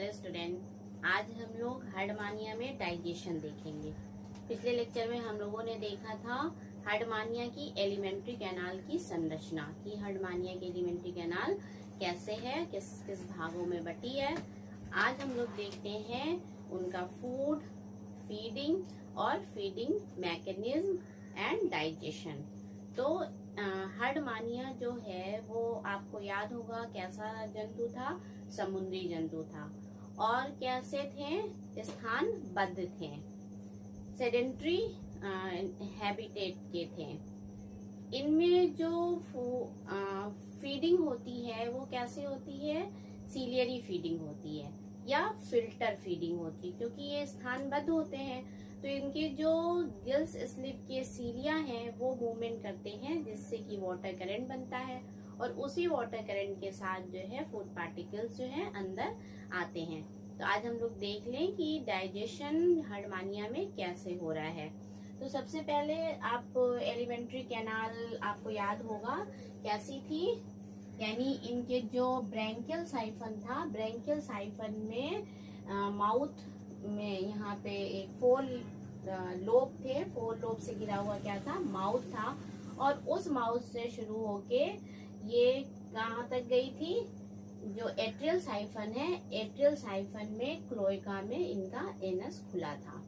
Dear student, आज हम लोग हार्डमानिया में डाइजेशन देखेंगे। पिछले लेक्चर में हम लोगों ने देखा था हार्डमानिया की एलिमेंट्री कैनाल की संरचना, कि हार्डमानिया की एलिमेंट्री कैनाल कैसे है, किस किस भागों में बटी है। आज हम लोग देखते हैं उनका फूड, फीडिंग और फीडिंग मैकेनिज्म एंड डाइजेशन। तो हार्डमानिया जो है वो आपको याद होगा कैसा जंतु था, समुद्री जंतु था और कैसे थे, स्थानबद्ध थे, सेडेंट्री हैबिटेट के थे। इनमें जो फीडिंग होती है वो कैसे होती है, सीलियरी फीडिंग होती है या फिल्टर फीडिंग होती है, क्योंकि ये स्थानबद्ध होते हैं तो इनके जो गिल्स स्लिप के सीलिया हैं वो मूवमेंट करते हैं, जिससे कि वाटर करंट बनता है और उसी वाटर करंट के साथ जो है फूड पार्टिकल्स जो है अंदर आते हैं। तो आज हम लोग देख लें कि डाइजेशन हार्डमानिया में कैसे हो रहा है। तो सबसे पहले आप एलिमेंट्री कैनाल आपको याद होगा कैसी थी, यानी इनके जो ब्रैंकियल साइफन था, ब्रैंकियल साइफन में माउथ में यहाँ पे एक 4 लोब थे, 4 लोब से घिरा हुआ क्या था, माउथ था। और उस माउथ से शुरू होके ये कहाँ तक गई थी, जो एट्रियल साइफन है, एट्रियल साइफन में क्लोएका में इनका एनस खुला था।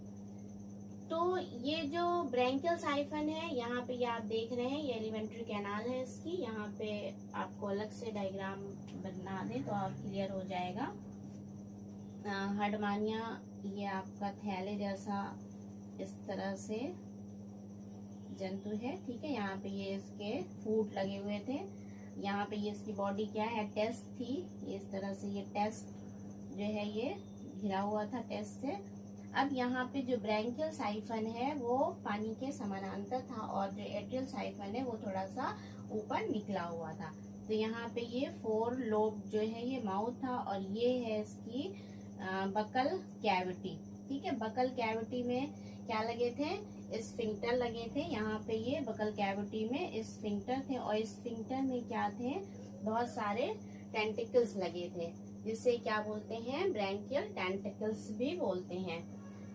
तो ये जो ब्रैंकियल साइफन है यहाँ पे ये आप देख रहे हैं, ये एलिमेंट्री कैनाल है इसकी। यहाँ पे आपको अलग से डायग्राम बना दें तो आप क्लियर हो जाएगा। हार्डमानिया ये आपका थैले जैसा इस तरह से जंतु है, ठीक है। यहाँ पे ये इसके फूट लगे हुए थे, यहाँ पे ये इसकी बॉडी क्या है, टेस्ट थी, ये इस तरह से ये टेस्ट जो है ये घिरा हुआ था टेस्ट से। अब यहाँ पे जो ब्रैंकियल साइफन है वो पानी के समानांतर था और जो एट्रियल साइफन है वो थोड़ा सा ऊपर निकला हुआ था। तो यहाँ पे ये 4 लोब जो है ये माउथ था और ये है इसकी बकल कैविटी, ठीक है। बकल कैविटी में क्या लगे थे, स्फिंक्टर लगे थे। यहाँ पे ये बकल कैविटी में स्फिंक्टर थे और स्फिंक्टर में क्या थे, बहुत सारे टेंटिकल्स लगे थे, जिसे क्या बोलते हैं, ब्रैंकियल टेंटिकल्स भी बोलते हैं।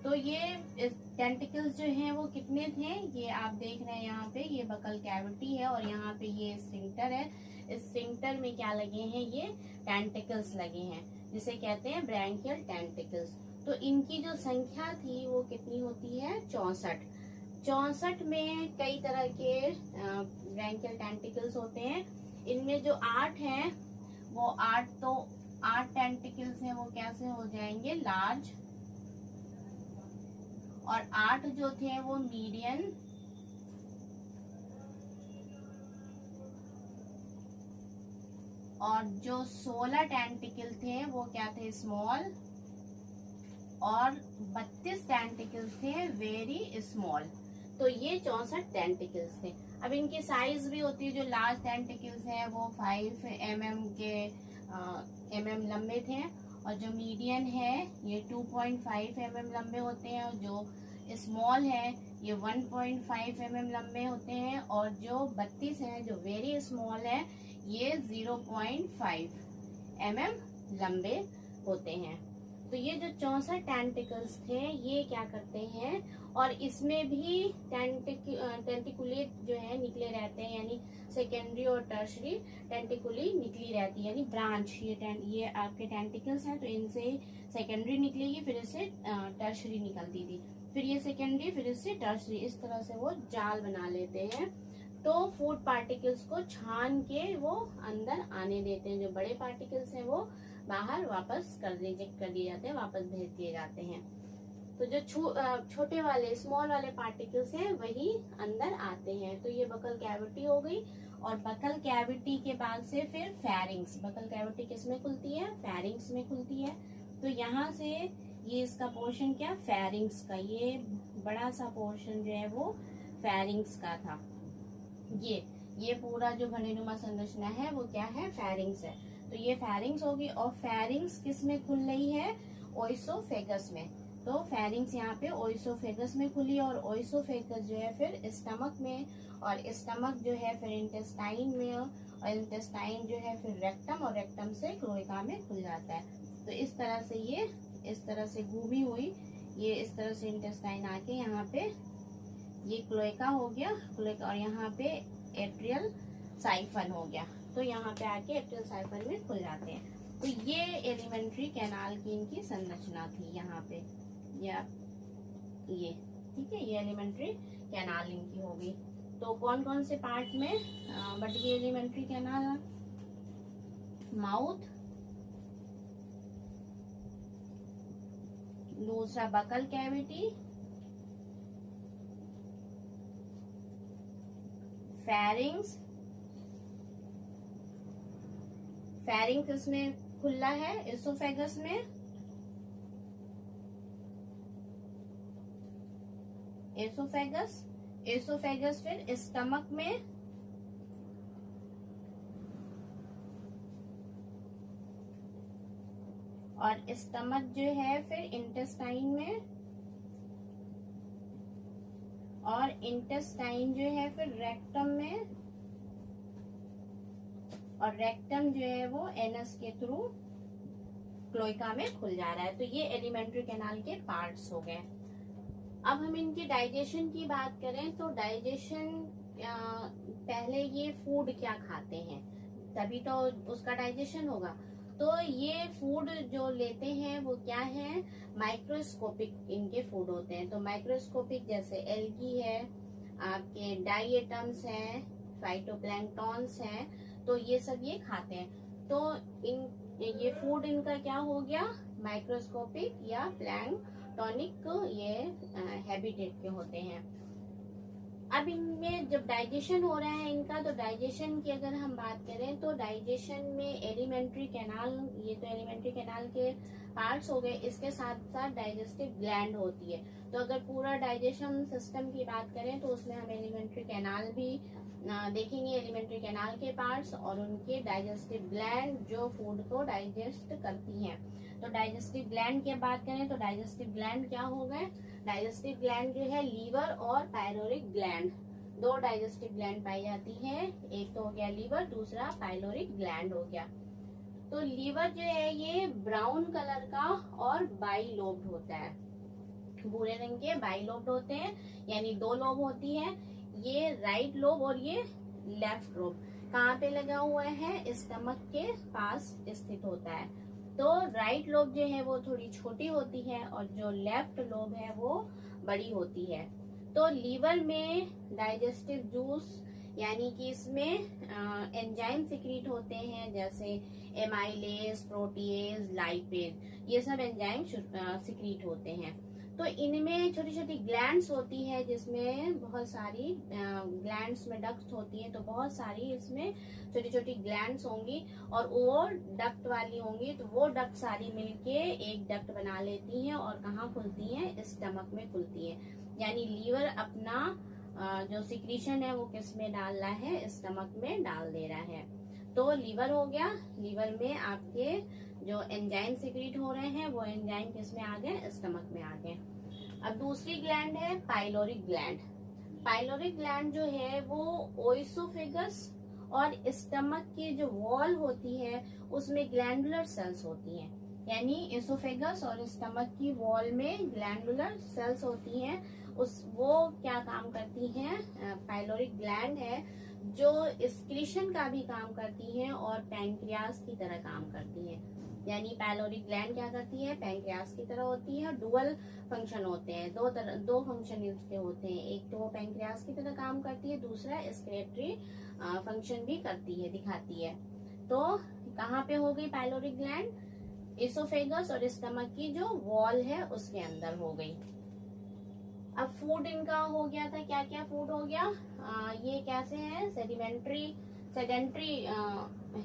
तो ये टेंटिकल्स जो हैं वो कितने थे, ये आप देख रहे हैं यहाँ पे, ये बकल कैविटी है और यहाँ पे ये स्फिंक्टर है। स्फिंक्टर में क्या लगे हैं, ये टेंटिकल्स लगे हैं, जिसे कहते हैं ब्रैंकियल टेंटिकल्स। तो इनकी जो संख्या थी वो कितनी होती है, 64। 64 में कई तरह के ब्रैंकियल टेंटिकल्स होते हैं। इनमें जो 8 हैं वो 8 टेंटिकल्स हैं वो कैसे हो जाएंगे, लार्ज, और 8 जो थे वो मीडियम, और जो 16 टेंटिकल थे वो क्या थे, स्मॉल, और 32 टेंटिकल्स थे वेरी स्मॉल। तो ये 64 टेंटिकल्स थे। अब इनकी साइज भी होती है, जो लार्ज टेंटिकल्स हैं वो 5 mm लंबे थे और जो मीडियन है ये 2.5 mm लंबे होते हैं और जो स्मॉल है ये 1.5 mm लंबे होते हैं और जो 32 है, जो वेरी स्मॉल है, ये 0.5 mm लंबे होते हैं। तो ये जो 64 टेंटिकल्स थे ये क्या करते हैं, और इसमें भी टेंटिकुलेट जो है निकले रहते हैं, यानी सेकेंडरी और टर्शरी टेंटिकुली निकली रहती है, यानी ब्रांच। ये आपके टेंटिकल्स हैं तो इनसे सेकेंडरी निकलेगी, फिर इससे टर्शरी निकलती थी, फिर ये सेकेंडरी, फिर इससे टर्शरी, इस तरह से वो जाल बना लेते हैं। तो फूड पार्टिकल्स को छान के वो अंदर आने देते हैं, जो बड़े पार्टिकल्स हैं वो बाहर वापस रिजेक्ट कर दिए जाते हैं, वापस भेज दिए जाते हैं। तो जो छोटे वाले, स्मॉल वाले पार्टिकल्स हैं वही अंदर आते हैं। तो ये बकल कैविटी हो गई, और बकल कैविटी के बाद से फिर फेरिंग्स। बकल कैविटी किस में खुलती है, फेरिंग्स में खुलती है। तो यहाँ से ये इसका पोर्शन क्या, फेरिंग्स का, ये बड़ा सा पोर्शन जो है वो फेरिंग्स का था। ये पूरा जो घड़ीनुमा संरचना है वो क्या है, फेरिंग्स है। तो ये फेरिंग्स होगी, और फेरिंग्स किस में खुल रही है, ओइसोफेगस में। तो फेरिंग्स यहाँ पे ओइसोफेगस में खुली और ओइसोफेगस जो है फिर स्टमक में, और स्टमक जो है फिर इंटेस्टाइन में, और इंटेस्टाइन जो है फिर रेक्टम, और रेक्टम से क्लोएका में खुल जाता है। तो इस तरह से ये इस तरह से घूमी हुई ये इस तरह से इंटेस्टाइन आके यहाँ पे ये क्लोएका हो गया, क्लोएका, और यहाँ पे एट्रियल साइफन हो गया। तो यहाँ पे आके एट्रियल साइफन में खुल जाते हैं। तो ये एलिमेंट्री कैनाल की इनकी संरचना थी यहाँ पे, या ये ठीक है, ये एलिमेंट्री कैनाल इनकी होगी। तो कौन कौन से पार्ट में बट ये एलिमेंट्री कैनाल, माउथ, दूसरा बकल कैविटी, फेरिंग्स, फेरिंग्स इसमें खुला है, एसोफेगस में, एसोफेगस, एसोफेगस फिर स्टमक में, और स्टमक जो है फिर इंटेस्टाइन में, और इंटेस्टाइन जो है फिर रेक्टम में, और रेक्टम जो है वो एनस के थ्रू क्लोएका में खुल जा रहा है। तो ये एलिमेंट्री कैनाल के पार्ट्स हो गए। अब हम इनकी डाइजेशन की बात करें तो डाइजेशन, पहले ये फूड क्या खाते हैं तभी तो उसका डाइजेशन होगा। तो ये फूड जो लेते हैं वो क्या है, माइक्रोस्कोपिक इनके फूड होते हैं। तो माइक्रोस्कोपिक जैसे एल्गी है, आपके डाइएटम्स हैं, फाइटोप्लैंक्टॉन्स हैं, तो ये सब ये खाते हैं। तो ये फूड इनका क्या हो गया, माइक्रोस्कोपिक या प्लैंक्टोनिक ये हैबिटेट के होते हैं। अब इनमें जब डाइजेशन हो रहा है इनका, तो डाइजेशन की अगर हम बात करें तो डाइजेशन में एलिमेंट्री कैनाल, ये तो एलिमेंट्री कैनाल के पार्ट्स हो गए, इसके साथ साथ डाइजेस्टिव ग्लैंड होती है। तो अगर पूरा डाइजेशन सिस्टम की बात करें तो उसमें हम एलिमेंट्री कैनाल भी देखेंगे, एलिमेंट्री कैनाल के पार्ट्स और उनके डाइजेस्टिव ग्लैंड जो फूड को डाइजेस्ट करती हैं। तो डाइजेस्टिव ग्लैंड की बात करें तो डाइजेस्टिव ग्लैंड क्या हो गए, डाइजेस्टिव ग्लैंड जो है लीवर और पाइलोरिक ग्लैंड, दो डाइजेस्टिव ग्लैंड पाई जाती हैं। एक तो हो गया लीवर, दूसरा पाइलोरिक ग्लैंड हो गया। तो लीवर जो है ये ब्राउन कलर का और बाइलोब्ड होता है, भूरे रंग के बाइलोब्ड होते हैं, यानी दो लोब होती है, ये राइट लोब और ये लेफ्ट लोब। कहाँ पे लगा हुआ है, स्टमक के पास स्थित होता है। तो राइट लोब जो है वो थोड़ी छोटी होती है और जो लेफ्ट लोब है वो बड़ी होती है। तो लीवर में डाइजेस्टिव जूस, यानी कि इसमें एंजाइम सिक्रीट होते हैं, जैसे एमाइलेज, प्रोटीएज, लाइपेज, ये सब एंजाइम सिक्रीट होते हैं। तो इनमें छोटी छोटी ग्लैंड्स होती है, जिसमें बहुत सारी ग्लैंड्स में डक्ट होती है, तो बहुत सारी इसमें छोटी छोटी ग्लैंड्स होंगी और वो डक्ट वाली होंगी। तो वो डक्ट सारी मिलके एक डक्ट बना लेती हैं और कहाँ खुलती हैं, स्टमक में खुलती है। यानी लीवर अपना जो सिक्रीशन है वो किस में डाल रहा है, स्टमक में डाल दे रहा है। तो लीवर हो गया, लीवर में आपके जो एंजाइम सिक्रीट हो रहे हैं वो एंजाइम किस में आ गए, स्टमक में आ गए। अब दूसरी ग्लैंड है पाइलोरिक ग्लैंड। पाइलोरिक ग्लैंड जो है वो ओइसोफेगस और स्टमक की जो वॉल होती है उसमें ग्लैंडुलर सेल्स होती हैं, यानी एसोफेगस और स्टमक की वॉल में ग्लैंडुलर सेल्स होती हैं। वो क्या काम करती हैं, पाइलोरिक ग्लैंड है जो स्क्रीशन का भी काम करती हैं और पैंक्रियास की तरह काम करती हैं। यानी पाइलोरिक ग्लैंड क्या करती है, पैंक्रियास की तरह होती है। डुअल फंक्शन होते हैं, दो फंक्शन इसके होते हैं, एक तो वो पैंक्रियास की तरह काम करती है, दूसरा एक्सक्रीटरी फंक्शन भी करती है, दिखाती है। तो कहाँ पे हो गई पाइलोरिक ग्लैंड, एसोफेगस और स्टमक की जो वॉल है उसके अंदर हो गई। अब फूड इनका हो गया था, क्या क्या फूड हो गया, ये कैसे है, सेडेंट्री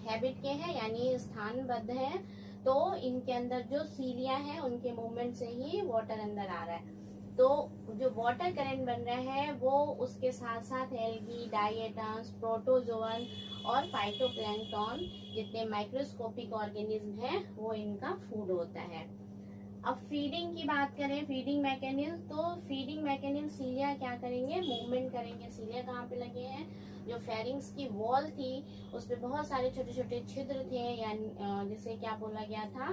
हैबिट के हैं, यानी स्थानबद्ध है। तो इनके अंदर जो सीलिया है उनके मूवमेंट से ही वाटर अंदर आ रहा है। तो जो वाटर करंट बन रहा है वो उसके साथ साथ एल्गी, डाइएटम्स, प्रोटोजोअन और फाइटोप्लैंक्टन जितने माइक्रोस्कोपिक ऑर्गेनिज्म हैं वो इनका फूड होता है। अब फीडिंग की बात करें, फीडिंग मैकेनिज्म, तो फीडिंग मैकेनिज्म सीलिया क्या करेंगे, मूवमेंट करेंगे। सीलिया कहाँ पे लगे हैं, जो फेरिंग्स की वॉल थी उस पे बहुत सारे छोटे छोटे छिद्र थे, यानी जिसे क्या बोला गया था,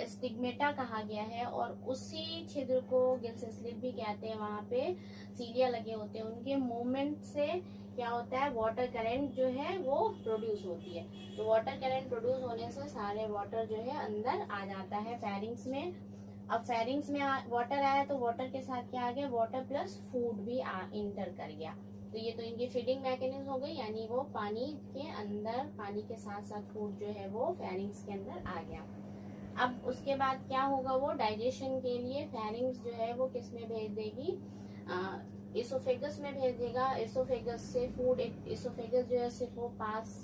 स्टिग्मेटा कहा गया है, और उसी छिद्र को गिल्स स्लिट भी कहते हैं, वहां पे सीलिया लगे होते हैं। उनके मूवमेंट से क्या होता है, वाटर करंट जो है वो प्रोड्यूस होती है। तो वाटर करंट प्रोड्यूस होने से सारे वाटर जो है अंदर आ जाता है फेरिंग्स में। अब फेरिंग्स में वाटर आया तो वाटर के साथ क्या आ गया, वाटर प्लस फूड भी इंटर कर गया। तो ये तो इनकी फीडिंग मैकेनिज्म हो गई, यानी वो पानी के अंदर, पानी के साथ साथ फूड जो है वो फेरिंग्स के अंदर आ गया। अब उसके बाद क्या होगा, वो डाइजेशन के लिए फेरिंग्स जो है वो किस में भेज देगी, इसोफेगस में भेज देगा। इसोफेगस से फूड, इसोफेगस जो है सिर्फ वो पास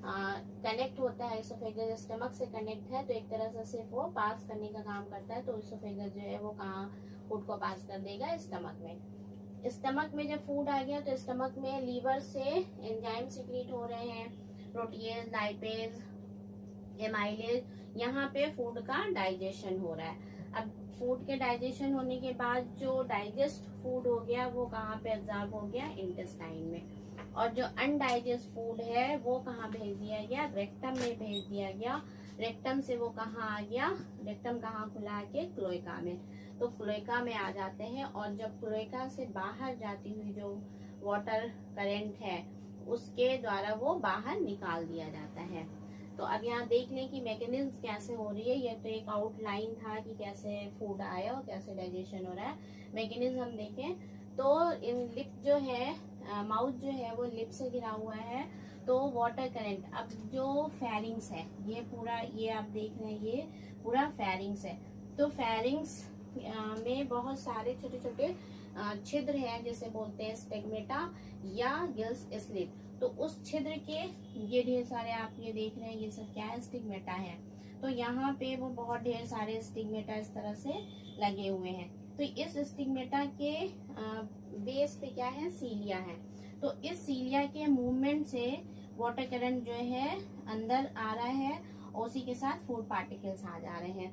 कनेक्ट होता है, इसोफेगस स्टमक से कनेक्ट है, तो एक तरह से सिर्फ वो पास करने का काम करता है। तो इसोफेगस जो है वो कहाँ फूड को पास कर देगा, स्टमक में। स्टमक में जब फूड आ गया तो स्टमक में लीवर से एंजाइम सिक्रीट हो रहे हैं, प्रोटीज, लाइपेज, एमाइलेज, यहाँ पे फूड का डाइजेशन हो रहा है। अब फूड के डाइजेशन होने के बाद जो डाइजेस्ट फूड हो गया वो कहाँ पे एब्जॉर्ब हो गया, इंटेस्टाइन में। और जो अनडाइजेस्ट फूड है वो कहाँ भेज दिया गया, रेक्टम में भेज दिया गया। रेक्टम से वो कहाँ आ गया, रेक्टम कहाँ खुला के, क्लोएका में। तो क्लोएका में आ जाते हैं, और जब क्लोएका से बाहर जाती हुई जो वाटर करंट है उसके द्वारा वो बाहर निकाल दिया जाता है। तो अब यहाँ देख लें कि मैकेनिज्म कैसे हो रही है। ये तो एक आउटलाइन था कि कैसे फूड आया और कैसे डाइजेशन हो रहा है। मैकेनिज्म हम देखें तो इन लिप जो है, माउथ जो है वो लिप से घिरा हुआ है, तो वाटर करंट, अब जो फेरिंग्स है ये पूरा, ये आप देख रहे हैं ये पूरा फेरिंग्स है। तो फेरिंग्स में बहुत सारे छोटे छोटे छिद्र हैं जिसे बोलते हैं स्टिग्मेटा या गिल्स स्लिट। तो उस छिद्र के ये ढेर सारे आप ये देख रहे हैं, ये सब क्या है, स्टिग्मेटा है। तो यहाँ पे वो बहुत ढेर सारे स्टिग्मेटा इस तरह से लगे हुए हैं। तो इस स्टिग्मेटा के बेस पे क्या है, सीलिया है। तो इस सीलिया के मूवमेंट से वाटर करंट जो है अंदर आ रहा है, और उसी के साथ फूड पार्टिकल्स आ जा रहे हैं।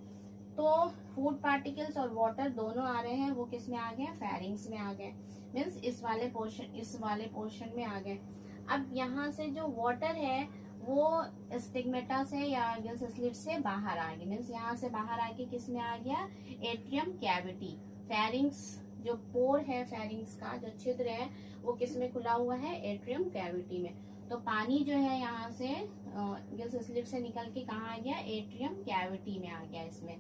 तो फूड पार्टिकल्स और वाटर दोनों आ रहे हैं, वो किस में आ गए, फेरिंग्स में आ गए, मीन्स इस वाले पोर्शन में आ गए। अब यहाँ से जो वाटर है वो स्टिग्मेटा से या गिल्स स्लिट से बाहर आ गया, मीन्स यहाँ से बाहर आके किस में आ गया, एट्रियम कैविटी। फेरिंग्स जो पोर है, फेरिंग्स का जो छिद्र है वो किस में खुला हुआ है, एट्रियम कैविटी में। तो पानी जो है यहाँ से गिल्स स्लिट से निकल के कहाँ आ गया, एट्रियम कैविटी में आ गया इसमें।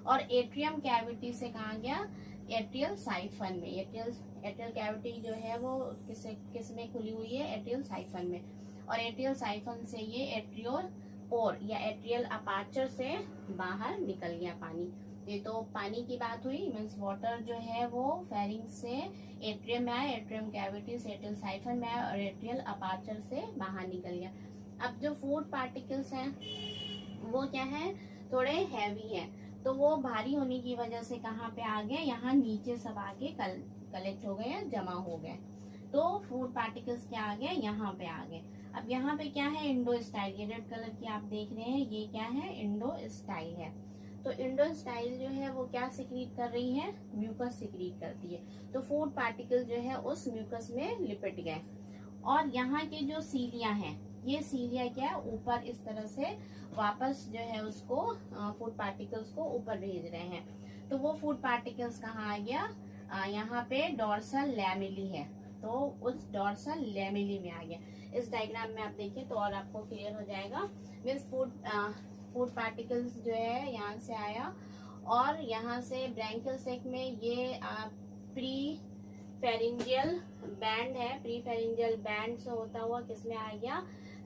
और एट्रियम कैविटी से कहाँ गया, एट्रियल साइफन में। एट्रियल कैविटी जो है वो किस में खुली हुई है, एट्रियल साइफन में। और एट्रियल साइफन से ये एट्रियल पोर या एट्रियल अपार्चर से बाहर निकल गया पानी। ये तो पानी की बात हुई, मीन्स वाटर जो है वो फेरिंग से एट्रियम में आया, एट्रियम कैविटी से एट्रियल साइफन में आया और एट्रियल अपार्चर से बाहर निकल गया। अब जो फूड पार्टिकल्स हैं वो क्या है, थोड़े हैवी है, तो वो भारी होने की वजह से कहाँ पे आ गए, यहाँ नीचे सब आके कलेक्ट हो गए, जमा हो गए। तो फूड पार्टिकल्स क्या आ गए, यहाँ पे आ गए। अब यहाँ पे क्या है, इंडोस्टाइल, ये रेड कलर की आप देख रहे हैं, ये क्या है, इंडोस्टाइल है। तो इंडोस्टाइल जो है वो क्या सिक्रीट कर रही है, म्यूकस सिक्रीट करती है। तो फूड पार्टिकल जो है उस म्यूकस में लिपट गए। और यहाँ के जो सीलिया है, ये सीलिया क्या है, ऊपर इस तरह से वापस जो है उसको फूड पार्टिकल्स को ऊपर भेज रहे हैं। तो वो फूड पार्टिकल्स कहाँ आ गया, यहाँ पे डॉर्सल लैमेली है, तो उस डॉर्सल लैमेली में आ गया। इस डायग्राम में आप देखिए तो और आपको क्लियर हो जाएगा। मीन्स फूड पार्टिकल्स जो है यहाँ से आया, और यहाँ से ब्रैंकियल सेक में ये प्री फेरिंजियल बैंड है, प्री फेरिंजियल बैंड से होता हुआ किसमें आ गया,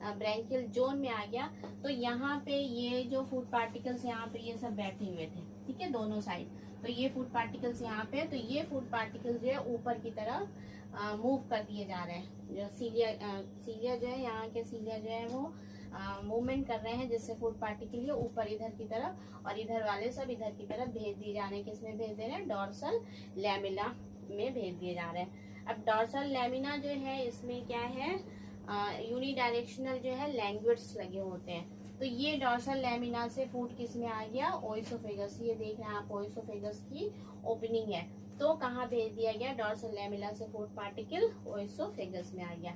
ब्रैंकियल जोन में आ गया। तो यहाँ पे ये जो फूड पार्टिकल्स यहाँ पे ये सब बैठे हुए थे, ठीक है, दोनों साइड। तो ये फूड पार्टिकल्स यहाँ पे, तो ये फूड पार्टिकल्स जो है ऊपर की तरफ मूव कर दिए जा रहे हैं। जो सीलिया जो है, यहाँ के सीलिया जो है वो मूवमेंट कर रहे हैं, जिससे फूड पार्टिकल ये ऊपर इधर की तरफ, और इधर वाले सब इधर की तरफ भेज दिए जा रहे हैं। किसमें भेज दे रहे हैं, डॉर्सल लैमिना में भेज दिए जा रहे हैं। अब डॉर्सल लैमिना जो है इसमें क्या है, यूनिडायरेक्शनल जो है लैंग्वेट्स लगे होते हैं। तो ये डॉर्सल लैमिना से फूड किस में आ गया, ओइसोफेगस। ये देख रहे हैं आप, ओइसोफेगस की ओपनिंग है। तो कहाँ भेज दिया गया, डॉर्सल लैमिना से फूड पार्टिकल ओइसोफेगस में आ गया।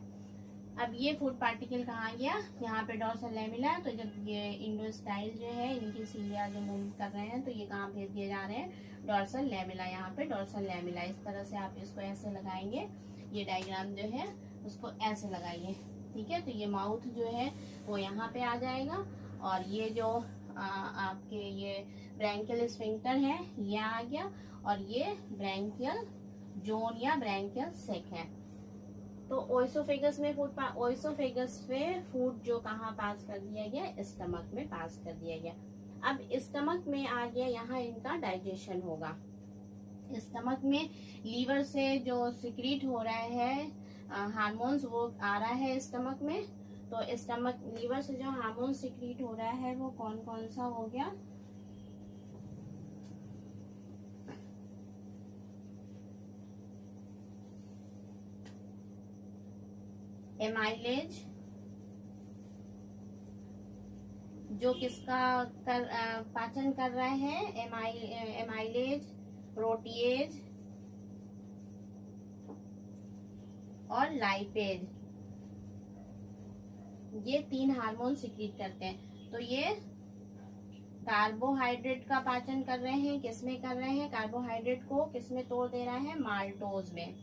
अब ये फूड पार्टिकल कहाँ गया, यहाँ पे डॉर्सल लैमिना। तो जब ये इंडोस्टाइल जो है, इनकी सीलिया जो मूव कर रहे हैं, तो ये कहाँ भेज दिए जा रहे हैं, डॉर्सल लैमिना। यहाँ पे डॉर्सल लैमिना, इस तरह से आप इसको ऐसे लगाएंगे, ये डायग्राम जो है उसको ऐसे लगाइए, ठीक है। तो ये माउथ जो है वो यहाँ पे आ जाएगा, और ये जो आपके ये ब्रैंकियल स्फिंक्टर है ये आ गया, और ये ब्रैंकियल जोन या ब्रैंकियल सेक है। तो ओइसोफेगस में फूड, ओइसोफेगस में फूड जो कहाँ पास कर दिया गया, स्टमक में पास कर दिया गया। अब स्टमक में आ गया, यहाँ इनका डाइजेशन होगा। स्टमक में लीवर से जो सिक्रीट हो रहा है हार्मोन्स, वो आ रहा है स्टमक में। तो स्टमक, लीवर से जो हार्मोन सिक्रीट हो रहा है वो कौन कौन सा हो गया, एमाइलेज, जो किसका पाचन कर रहे हैं, एमाइलेज, प्रोटीएज और लाइपेज, ये 3 हार्मोन सिक्रीट करते हैं। तो ये कार्बोहाइड्रेट का पाचन कर रहे हैं, किसमें कर रहे हैं, कार्बोहाइड्रेट को किसमें तोड़ दे रहा है, माल्टोज में,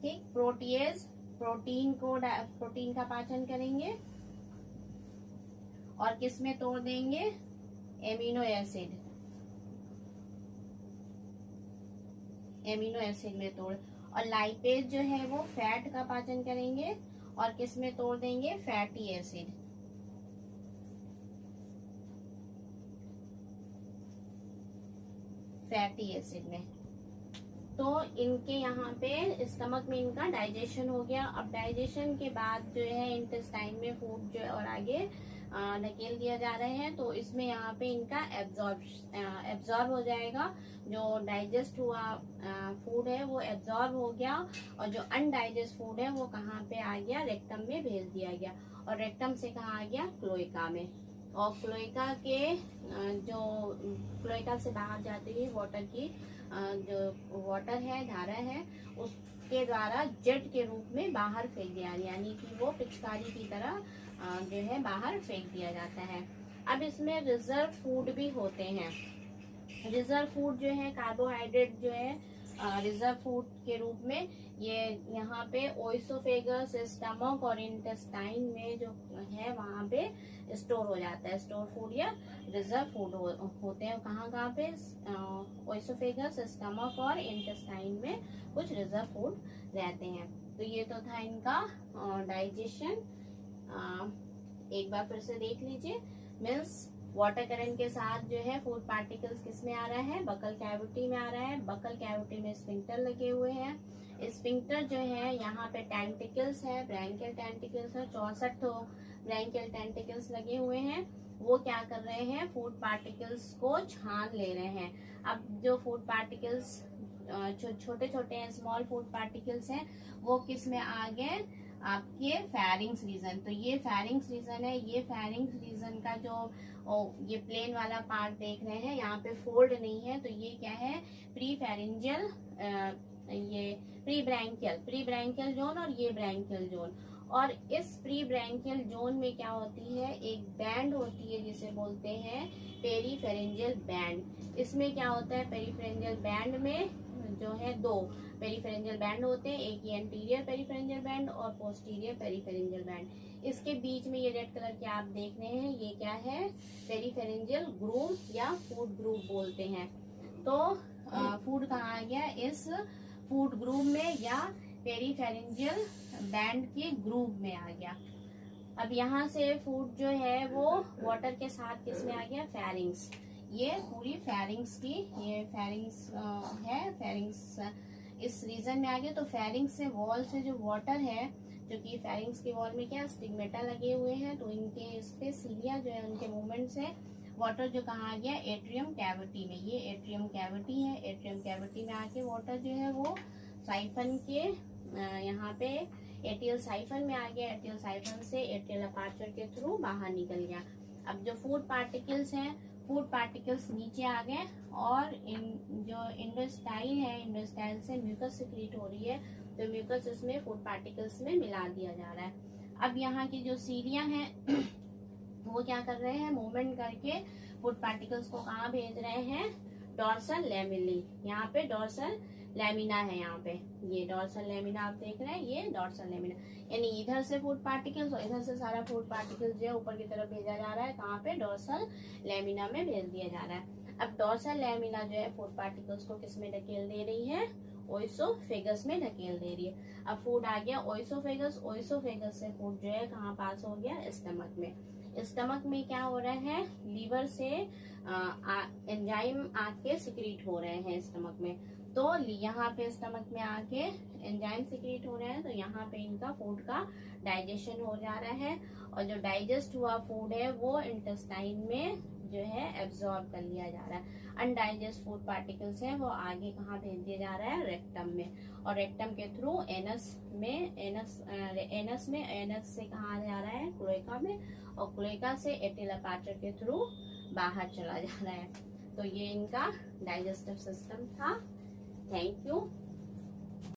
ठीक। प्रोटीएज, प्रोटीन को, प्रोटीन का पाचन करेंगे, और किसमें तोड़ देंगे, एमिनो एसिड, एमिनो एसिड में तोड़। और लाइपेज जो है वो फैट का पाचन करेंगे, और किसमें तोड़ देंगे, फैटी एसिड, फैटी एसिड में। तो इनके यहाँ पे स्टमक में इनका डाइजेशन हो गया। अब डाइजेशन के बाद जो है इंटेस्टाइन में फूड जो है और आगे धकेल दिया जा रहे हैं। तो इसमें यहाँ पे इनका एब्जॉर्ब हो जाएगा। जो डाइजेस्ट हुआ फूड है वो एब्जॉर्ब हो गया, और जो अनडाइजेस्ट फूड है वो कहाँ पे आ गया, रेक्टम में भेज दिया गया। और रेक्टम से कहाँ आ गया, क्लोएका में। और क्लोएका के जो क्लोएका से बाहर जाती है वाटर की जो वाटर है, धारा है, उसके द्वारा जेट के रूप में बाहर फेंक दिया, यानी कि वो पिचकारी की तरह जो है बाहर फेंक दिया जाता है। अब इसमें रिजर्व फूड भी होते हैं। रिजर्व फूड जो है, कार्बोहाइड्रेट जो है रिजर्व फूड के रूप में ये यहाँ पे ओइसोफेगस, स्टमक और इंटेस्टाइन में जो है वहाँ पे स्टोर हो जाता है। स्टोर फूड या रिजर्व फूड होते हैं कहाँ कहाँ पे, ओइसोफेगस, स्टमक और इंटेस्टाइन में कुछ रिजर्व फूड रहते हैं। तो ये तो था इनका डाइजेशन। एक बार फिर से देख लीजिए। मीन्स वाटर करंट के साथ जो है फूड पार्टिकल्स किस में आ रहा है, बकल कैविटी में आ रहा है। बकल कैविटी में स्फिंक्टर लगे हुए हैं। स्फिंक्टर जो है यहाँ पे टेंटिकल्स है, ब्रैंकियल टेंटिकल्स है, 64 तो ब्रैंकियल टेंटिकल्स लगे हुए हैं। वो क्या कर रहे हैं, फूड पार्टिकल्स को छान ले रहे हैं। अब जो फूड पार्टिकल्स छोटे छोटे हैं, स्मॉल फूड पार्टिकल्स हैं, वो किस में आ गए, आपके फेरिंग्स रीजन। तो ये फेरिंग्स रीजन है। ये फेरिंग्स रीजन का जो ये प्लेन वाला पार्ट देख रहे हैं, यहाँ पे फोल्ड नहीं है, तो ये क्या है, प्री फेरिंजियल, ये प्री ब्रैंकियल जोन और ये ब्रैंकियल जोन। और इस प्री ब्रैंकियल जोन में क्या होती है, एक बैंड होती है जिसे बोलते हैं पेरीफेरेंजियल बैंड। इसमें क्या होता है, पेरीफेरेंजियल बैंड में जो है 2 पेरीफेरेंजियल बैंड होते हैं, एक ये एंटीरियर पेरीफेरेंजियल बैंड और पोस्टीरियर पेरीफेरेंजियल बैंड। इसके बीच में ये रेड कलर के आप देख रहे हैं, ये क्या है, पेरीफेरेंजियल ग्रूव या फूड ग्रूव बोलते हैं। तो फूड कहाँ आ गया, इस फूड ग्रूव में या पेरीफेरेंजियल बैंड के ग्रूव में आ गया। अब यहाँ से फूड जो है वो वाटर के साथ किस में आ गया, फेरिंग्स। ये पूरी फेरिंग्स की, ये फेरिंग्स है, फेरिंग्स इस रीजन में आ गया। तो फेरिंग्स से वॉल से जो वाटर है, जो कि फेरिंग्स की वॉल में क्या स्टिग्मेटा लगे हुए हैं, तो इनके इस पे सीलिया जो है उनके मूवमेंट से वाटर जो कहाँ आ गया, एट्रियम कैविटी में। ये एट्रियम कैविटी है। एट्रियम कैविटी में आके वाटर जो है वो साइफन के यहाँ पे एटियल साइफन में आ गया, एटियल साइफन से एटियल अपर्चर के थ्रू बाहर निकल गया। अब जो फूड पार्टिकल्स हैं, फूड पार्टिकल्स नीचे आ गए और जो इंडोस्टाइल है, इंडोस्टाइल से म्यूकस सिक्रीट हो रही है, तो म्यूकस इसमें फूड पार्टिकल्स में मिला दिया जा रहा है। अब यहाँ की जो सीढ़ियाँ हैं वो क्या कर रहे हैं, मूवमेंट करके फूड पार्टिकल्स को कहाँ भेज रहे हैं, डॉर्सल लैमिली। यहाँ पे डॉर्सल लैमिना है, यहाँ पे ये डॉर्सल लैमिना आप देख रहे हैं, ये डॉर्सल लैमिना, यानी इधर से फूड पार्टिकल्स और इधर से सारा फूड पार्टिकल्स जो है ऊपर की तरफ भेजा जा रहा है, कहाँ पे, डॉर्सल लैमिना में भेज दिया जा रहा है। अब डॉर्सल लैमिना जो है फूड पार्टिकल्स को किस में ढकेल दे रही है, ओइसोफेगस में ढकेल दे रही है। अब फूड आ गया ओइसोफेगस, ओइसोफेगस से फूड जो है कहाँ पास हो गया, स्टमक में। स्टमक में क्या हो रहा है, लीवर से एंजाइम आके सिक्रीट हो रहे हैं स्टमक में, तो यहाँ पे स्टमक में आके एंजाइम सिक्रीट हो रहे हैं, तो यहाँ पे इनका फूड का डाइजेशन हो जा रहा है, और जो डाइजेस्ट हुआ फूड है वो इंटेस्टाइन में जो है एब्जॉर्ब कर लिया जा रहा है। अनडाइजेस्ट फूड पार्टिकल्स हैं वो आगे कहाँ भेज दिया जा रहा है, रेक्टम में, और रेक्टम के थ्रू एनस में, एनस से कहाँ जा रहा है, क्लोएका में, और क्लोएका से एटियल अपर्चर के थ्रू बाहर चला जा रहा है। तो ये इनका डाइजेस्टिव सिस्टम था। Thank you.